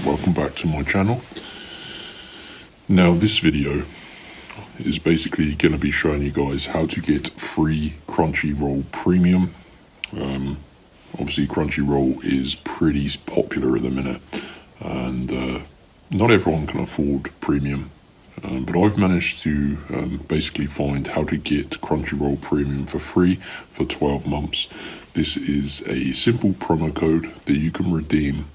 welcome back to my channel. Now this video is basically going to be showing you guys how to get free Crunchyroll Premium. Obviously Crunchyroll is pretty popular at the minute, and not everyone can afford Premium. But I've managed to basically find how to get Crunchyroll Premium for free for 12 months. This is a simple promo code that you can redeem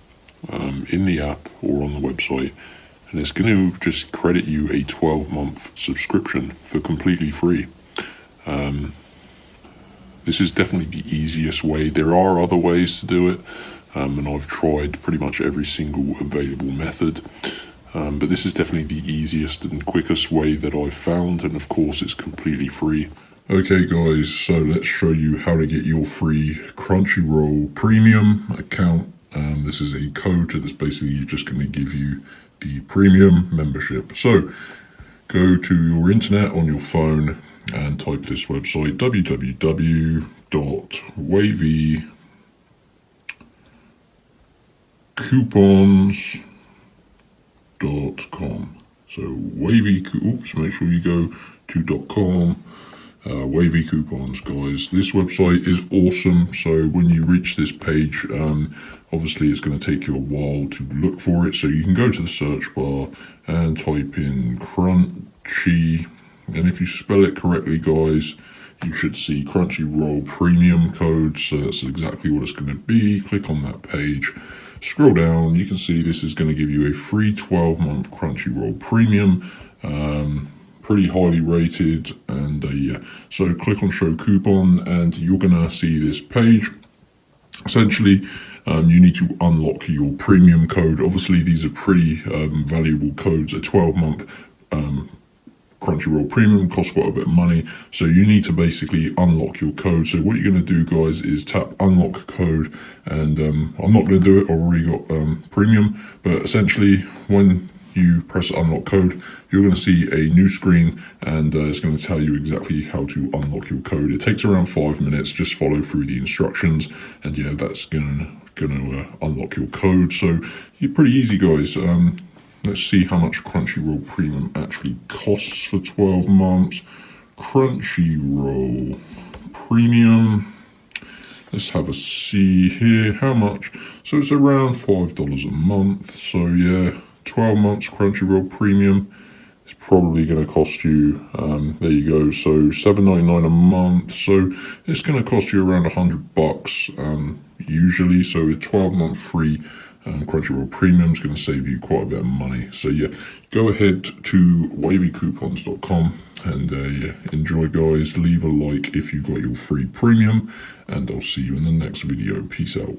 in the app or on the website, and it's going to just credit you a 12-month subscription for completely free. This is definitely the easiest way. There are other ways to do it, and I've tried pretty much every single available method. But this is definitely the easiest and quickest way that I've found, and of course it's completely free. Okay guys, so let's show you how to get your free Crunchyroll Premium account. This is a code that's basically just going to give you the premium membership. So go to your internet on your phone and type this website, www.wavycoupons.com. So make sure you go to .com. Wavy Coupons, guys. This website is awesome. So when you reach this page, obviously it's going to take you a while to look for it. So you can go to the search bar and type in Crunchy, and if you spell it correctly, guys, you should see Crunchyroll Premium code. So that's exactly what it's going to be. Click on that page. Scroll down, you can see this is going to give you a free 12-month Crunchyroll Premium. Pretty highly rated, and yeah, so click on show coupon and you're gonna see this page. Essentially, you need to unlock your premium code. Obviously these are pretty valuable codes. A 12-month Crunchyroll Premium costs quite a bit of money, so you need to basically unlock your code. So what you're going to do, guys, is tap unlock code, and I'm not going to do it, I've already got premium, but essentially when you press unlock code, you're going to see a new screen, and it's going to tell you exactly how to unlock your code. It takes around 5 minutes. Just follow through the instructions, and yeah, that's going to unlock your code. So you're pretty easy, guys. Let's see how much Crunchyroll Premium actually costs for 12 months. Crunchyroll Premium. Let's have a see here. How much? So it's around $5 a month. So yeah, 12 months Crunchyroll Premium is probably going to cost you, there you go, so $7.99 a month. So it's going to cost you around $100 usually. So a 12-month free Crunchyroll Premium is going to save you quite a bit of money. So yeah, go ahead to wavycoupons.com and yeah, enjoy, guys. Leave a like if you got your free premium, and I'll see you in the next video. Peace out.